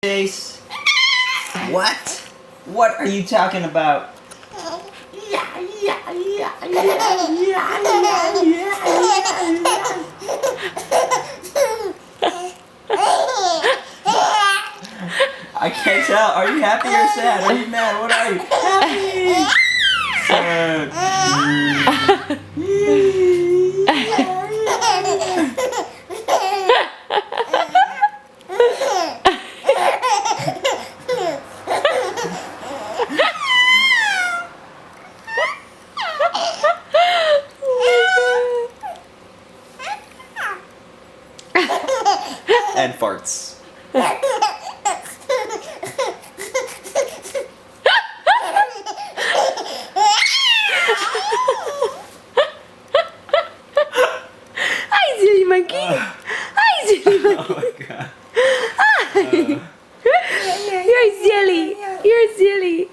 Face. What? What are you talking about? I can't tell. Are you happy or sad? Are you mad? What are you? Happy. And farts. Hi, silly monkey. Hi, silly monkey. Oh my god. You're silly. You're silly.